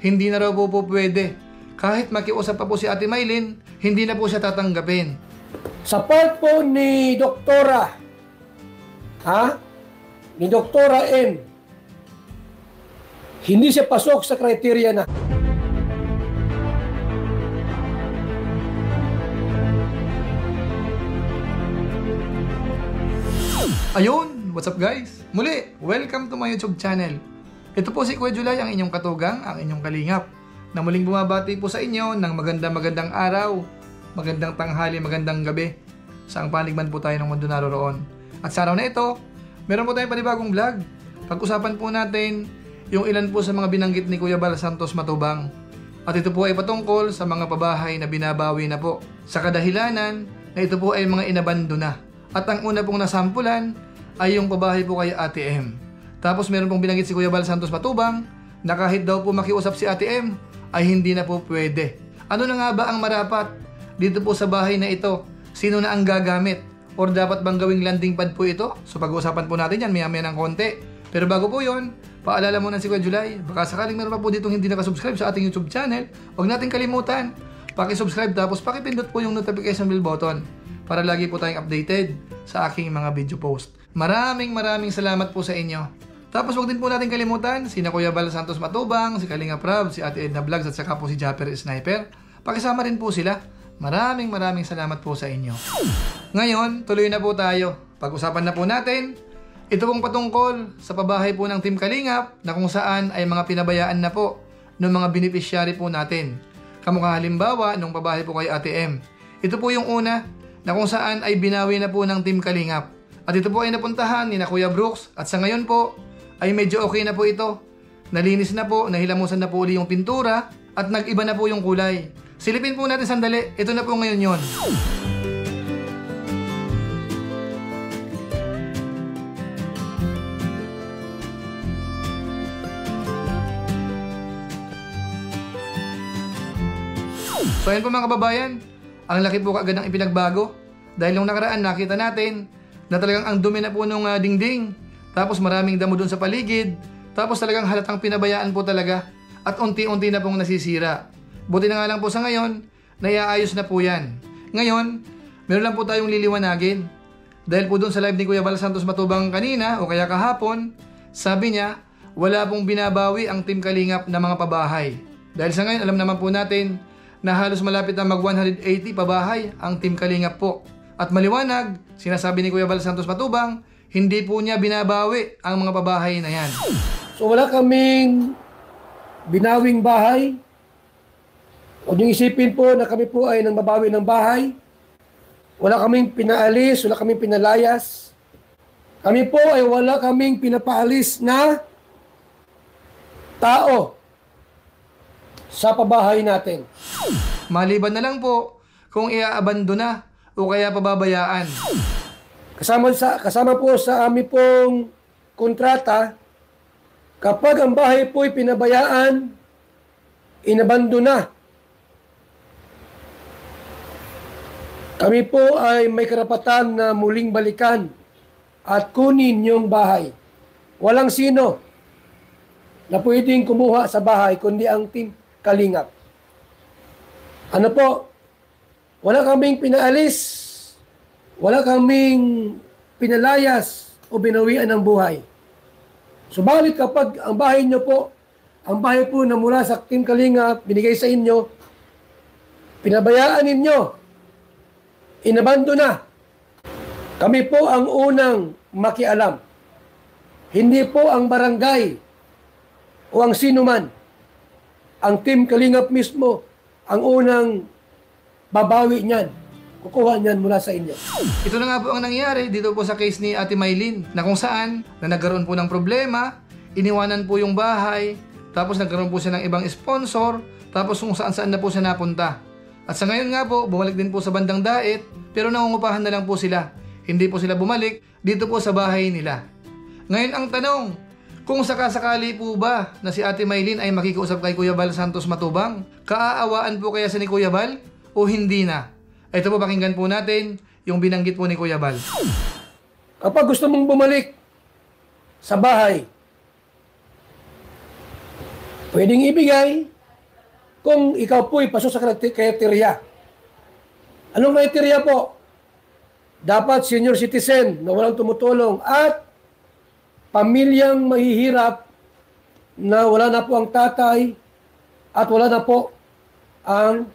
hindi na raw po pwede. Kahit makiusap pa po si Ate Maylin, hindi na po siya tatanggapin. Sa part po ni Doktora, ni Doktora M, hindi siya pasok sa kriteria na. Ayun! What's up guys? Muli, welcome to my YouTube channel. Ito po si Kuya Julay, ang inyong katugang, ang inyong kalingap, na muling bumabati po sa inyo ng magandang araw, magandang tanghali, magandang gabi, saang panig man po tayo ng mundo naroroon. At sa araw na ito, meron po tayong panibagong vlog. Pag-usapan po natin yung ilan po sa mga binanggit ni Kuya Bal Santos Matubang. At ito po ay patungkol sa mga pabahay na binabawi na po, sa kadahilanan na ito po ay mga inabando na. At ang una pong nasampulan ay yung pabahay po kay Ate M. Tapos meron pong binanggit si Kuya Bal Santos Matubang na kahit daw po makiusap si Ate M ay hindi na po pwede. Ano na nga ba ang marapat dito po sa bahay na ito? Sino na ang gagamit? Or dapat bang gawing landing pad po ito? So pag-uusapan po natin yan maya-maya ng konti. Pero bago po yon, paalala muna si Kuya Julay, baka sakaling meron pa po ditong hindi nakasubscribe sa ating YouTube channel, huwag natin kalimutan, pakisubscribe tapos pakipindot po yung notification bell button para lagi po tayong updated sa aking mga video post. Maraming salamat po sa inyo. Tapos huwag din po natin kalimutan, sina Kuya Bal Santos Matubang, si Kalinga Prab, si Ate Edna Vlogs at saka po si Japper Sniper. Pakisama rin po sila. Maraming salamat po sa inyo. Ngayon, tuloy na po tayo. Pag-usapan na po natin, ito pong patungkol sa pabahay po ng Team Kalingap na kung saan ay mga pinabayaan na po ng mga beneficiary po natin. Kamukha halimbawa nung pabahay po kay Ate M. Ito po yung una na kung saan ay binawi na po ng Team Kalingap. At ito po ay napuntahan ni na Kuya Brooks at sa ngayon po ay medyo okay na po ito. Nalinis na po, nahilamusan na po uli yung pintura at nag-iba na po yung kulay. Silipin po natin sandali, ito na po ngayon yon. So ayun po mga kababayan, ang laki po kaagad ng ipinagbago. Dahil yung nakaraan nakita natin na talagang ang dumi na po nung dingding. Tapos maraming damo doon sa paligid. Tapos talagang halatang pinabayaan po talaga. At unti-unti na pong nasisira. Buti na nga lang po sa ngayon, naiaayos na po yan. Ngayon, meron lang po tayong liliwanagin. Dahil po doon sa live ni Kuya Bal Santos Matubang kanina o kaya kahapon, sabi niya, wala pong binabawi ang Team Kalingap na mga pabahay. Dahil sa ngayon, alam naman po natin na halos malapit na mag 180 pabahay ang Team Kalingap po. At maliwanag, sinasabi ni Kuya Bal Santos Matubang, hindi po niya binabawi ang mga pabahay na yan. So wala kaming binawing bahay. Huwag niyong isipin po na kami po ay nang babawi ng bahay. Wala kaming pinaalis, wala kaming pinalayas. Kami po ay wala kaming pinapaalis na tao sa pabahay natin. Maliban na lang po kung iaabandona o kaya pababayaan. Kasama po sa amin pong kontrata, kapag ang bahay po ay pinabayaan, inabandona, kami po ay may karapatan na muling balikan at kunin yung bahay. Walang sino na pwedeng kumuha sa bahay kundi ang Team Kalingap. Ano po? Wala kaming pinaalis, wala kaming pinalayas o binawian ng buhay. Subalit kapag ang bahay nyo po, ang bahay po na mula sa Team Kalingap, binigay sa inyo, pinabayaan ninyo, inabandona, kami po ang unang makialam. Hindi po ang barangay o ang sinuman. Ang Team Kalingap mismo ang unang babawi niyan. Kukuha niyan mula sa inyo. Ito na nga po ang nangyari dito po sa case ni Ate Maylin na kung saan na nagkaroon po ng problema, iniwanan po yung bahay, tapos nagkaroon po siya ng ibang sponsor, tapos kung saan na po siya napunta. At sa ngayon nga po, bumalik din po sa bandang Dait, pero nangungupahan na lang po sila. Hindi po sila bumalik dito po sa bahay nila. Ngayon ang tanong, kung sakasakali po ba na si Ate Maylin ay makikiusap kay Kuya Bal Santos Matubang, kaaawaan po kaya sa ni Kuya Bal o hindi na? Ito po, pakinggan po natin yung binanggit po ni Kuya Bal. Kapag gusto mong bumalik sa bahay, pwedeng ibigay kung ikaw po ay pasok sa kriteria. Anong kriteria po? Dapat senior citizen na walang tumutulong at pamilyang mahihirap na wala na po ang tatay at wala na po ang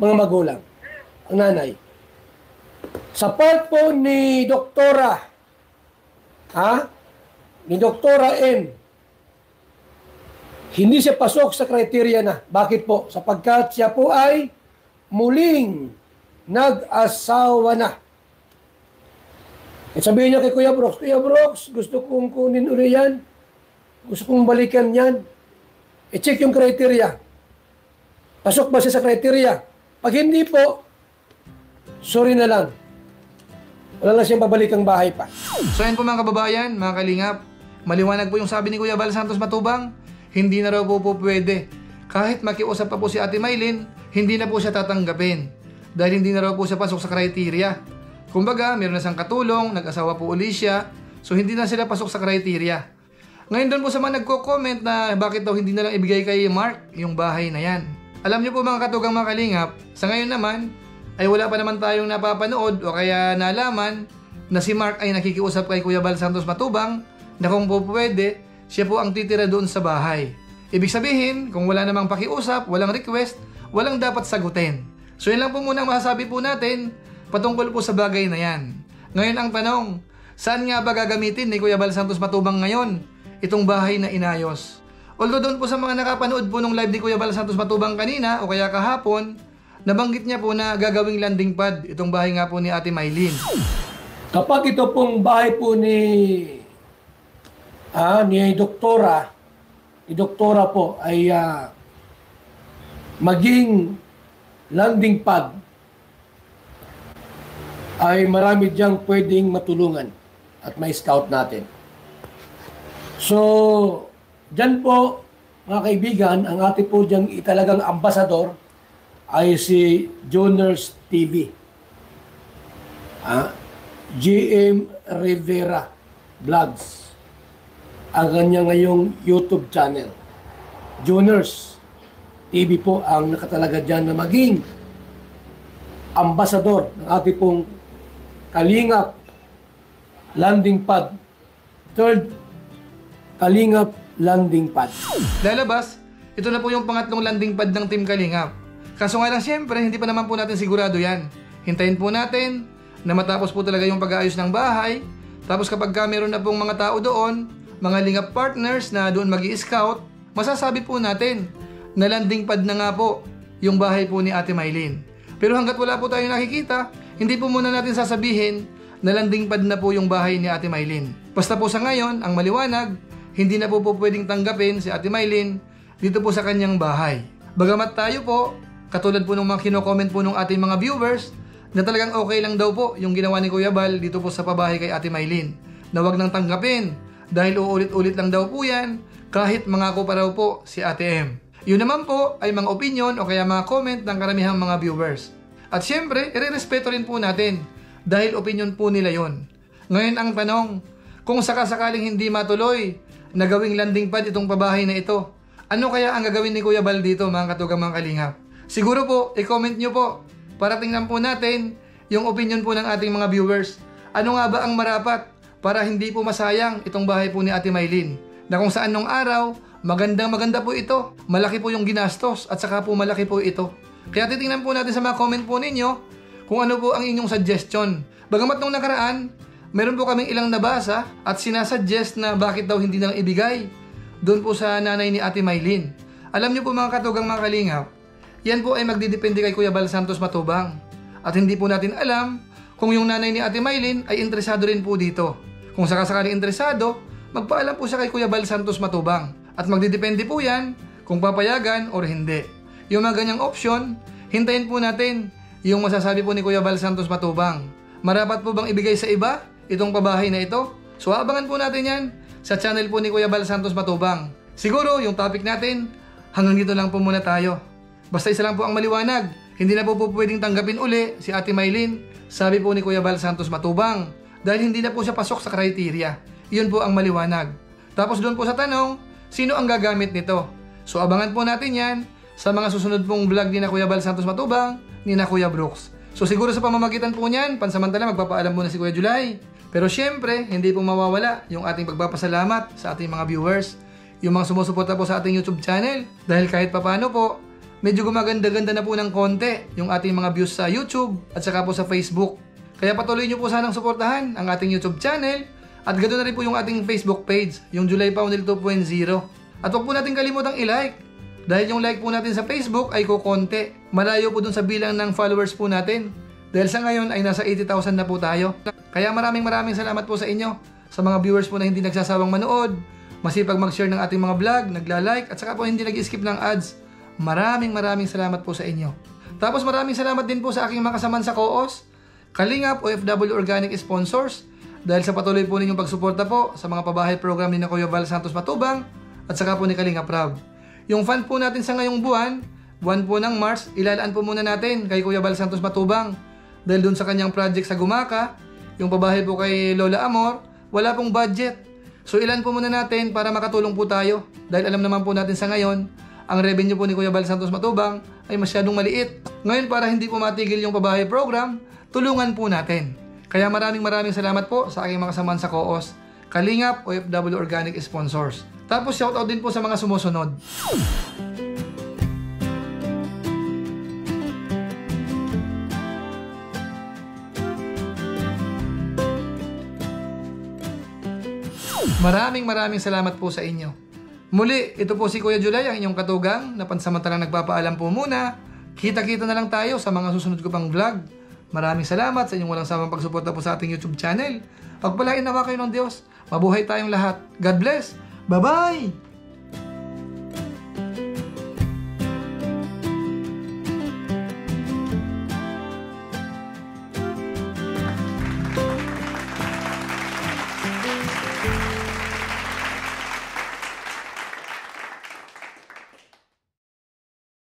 mga magulang, ang nanay. Sa part po ni Doktora, ni Doktora M, hindi siya pasok sa kriteria na. Bakit po? Sapagkat siya po ay muling nag-asawa na. At sabihin niya kay Kuya Brooks, gusto kong kunin uli yan. Gusto kong balikan yan. I-check yung kriteria. Pasok ba siya sa kriteria? Pag hindi po, sorry na lang. Wala na siyang babalik ang bahay pa. So yan po mga kababayan, mga kalingap. Maliwanag po yung sabi ni Kuya Bal Santos Matubang. Hindi na raw po pwede. Kahit makiusap pa po si Ate Maylin, hindi na po siya tatanggapin. Dahil hindi na raw po siya pasok sa kriteria. Kumbaga, meron na siyang katulong, nag-asawa po uli siya. So hindi na sila pasok sa kriteria. Ngayon doon po sa mga nagko-comment na bakit daw hindi na lang ibigay kay Mark yung bahay na yan. Alam niyo po mga katugang mga kalingap, sa ngayon naman, ay wala pa naman tayong napapanood o kaya nalaman na si Mark ay nakikiusap kay Kuya Bal Santos Matubang na kung po pwede, siya po ang titira doon sa bahay. Ibig sabihin, kung wala namang pakiusap, walang request, walang dapat sagutin. So yun lang po muna ang masasabi po natin patungkol po sa bagay na yan. Ngayon ang tanong, saan nga ba gagamitin ni Kuya Bal Santos Matubang ngayon itong bahay na inayos? Although doon po sa mga nakapanood po nung live ni Kuya Bal Santos Matubang kanina o kaya kahapon, nabanggit niya po na gagawing landing pad itong bahay nga po ni Ate Maylin. Kapag ito pong bahay po ni Doktora po ay maging landing pad, ay marami diyang pwedeng matulungan at may scout natin. So, dyan po, mga kaibigan, ang ating po diyang talagang ambasador ay si Joners TV. GM Rivera Vlogs. Ang kanya ngayong YouTube channel. Joners TV po ang nakatalaga dyan na maging ambasador ng ating pong Kalingap Landing Pad. Third Kalingap Landing Pad. Lalabas, ito na po yung pangatlong landing pad ng Team Kalingap. Kaso nga lang siyempre, hindi pa naman po natin sigurado yan. Hintayin po natin na matapos po talaga yung pag-aayos ng bahay. Tapos kapag meron na pong mga tao doon, mga lingap partners na doon mag-i-scout, masasabi po natin na landing pad na nga po yung bahay po ni Ate Maylin. Pero hanggat wala po tayong nakikita, hindi po muna natin sasabihin na landing pad na po yung bahay ni Ate Maylin. Basta po sa ngayon, ang maliwanag, hindi na po pwedeng tanggapin si Ate Maylin dito po sa kanyang bahay. Bagamat tayo po, katulad po ng mga kino-comment po ng ating mga viewers, na talagang okay lang daw po yung ginawa ni Kuya Bal dito po sa pabahay kay Ate Maylin. Na wag nang tanggapin dahil uulit-ulit lang daw po yan kahit mangako pa raw po si Ate M. Yun naman po ay mga opinion o kaya mga comment ng karamihang mga viewers. At syempre, irerespeto rin po natin dahil opinion po nila yon. Ngayon ang tanong, kung sakasakaling hindi matuloy na gawing landing pad itong pabahay na ito, ano kaya ang gagawin ni Kuya Bal dito mga katugang mga kalingap? Siguro po, i-comment nyo po para tingnan po natin yung opinion po ng ating mga viewers. Ano nga ba ang marapat para hindi po masayang itong bahay po ni Ate Maylin? Na kung saan nung araw, maganda po ito. Malaki po yung ginastos at saka po malaki po ito. Kaya titingnan po natin sa mga comment po ninyo kung ano po ang inyong suggestion. Bagamat nung nakaraan, meron po kaming ilang nabasa at sinasuggest na bakit daw hindi nang ibigay doon po sa nanay ni Ate Maylin. Alam niyo po mga katugang mga kalingap, yan po ay magdidepende kay Kuya Bal Santos Matubang. At hindi po natin alam kung yung nanay ni Ate Maylin ay interesado rin po dito. Kung sakasakaling interesado, magpaalam po siya kay Kuya Bal Santos Matubang. At magdidepende po yan kung papayagan o hindi. Yung mga ganyang option, hintayin po natin yung masasabi po ni Kuya Bal Santos Matubang. Marapat po bang ibigay sa iba itong pabahay na ito? So abangan po natin yan sa channel po ni Kuya Bal Santos Matubang. Siguro yung topic natin, hanggang dito lang po muna tayo. Basta isa lang po ang maliwanag, hindi na po pwedeng tanggapin uli si Ate Maylin, sabi po ni Kuya Bal Santos Matubang, dahil hindi na po siya pasok sa kriteria. Iyon po ang maliwanag. Tapos doon po sa tanong, sino ang gagamit nito? So abangan po natin yan sa mga susunod pong vlog ni na Kuya Val Santos Matubang, ni na Kuya Brooks. So siguro sa pamamagitan po niyan, pansamantala magpapaalam muna si Kuya July. Pero syempre, hindi po mawawala yung ating pagpapasalamat sa ating mga viewers, yung mga sumusuporta po sa ating YouTube channel. Dahil kahit papano po, medyo gumaganda-ganda na po ng konti yung ating mga views sa YouTube at saka po sa Facebook. Kaya patuloy nyo po sanang suportahan ang ating YouTube channel at ganoon na rin po yung ating Facebook page, yung July Paunil 2.0. At huwag po natin kalimutang i-like dahil yung like po natin sa Facebook ay kukonti. Malayo po dun sa bilang ng followers po natin. Dahil sa ngayon ay nasa 80,000 na po tayo. Kaya maraming salamat po sa inyo, sa mga viewers po na hindi nagsasawang manood, masipag mag-share ng ating mga vlog, nagla-like at saka po hindi nag-skip ng ads. Maraming salamat po sa inyo. Tapos maraming salamat din po sa aking mga kasamaan sa co-os, Kalingap OFW Organic Sponsors, dahil sa patuloy po ninyong pagsuporta po sa mga pabahay program ni na Kuya Val Santos Matubang at saka po ni Kalingap Rab. Yung fund po natin sa ngayong buwan po ng Mars, ilalaan po muna natin kay Kuya Val Santos Matubang. Dahil dun sa kanyang project sa Gumaka, yung pabahay po kay Lola Amor, wala pong budget. So ilan po muna natin para makatulong po tayo. Dahil alam naman po natin sa ngayon, ang revenue po ni Kuya Val Santos Matubang ay masyadong maliit. Ngayon para hindi po matigil yung pabahay program, tulungan po natin. Kaya maraming salamat po sa aking mga samahan sa co-os, Kalingap OFW Organic Sponsors. Tapos shoutout din po sa mga sumusunod. Maraming salamat po sa inyo. Muli, ito po si Kuya July, ang inyong katugang na pansamantalang nagpapaalam po muna. Kita-kita na lang tayo sa mga susunod ko pang vlog. Maraming salamat sa inyong walang samang pagsuporta po sa ating YouTube channel. Pagpalain nawa kayo ng Diyos. Mabuhay tayong lahat. God bless. Bye-bye!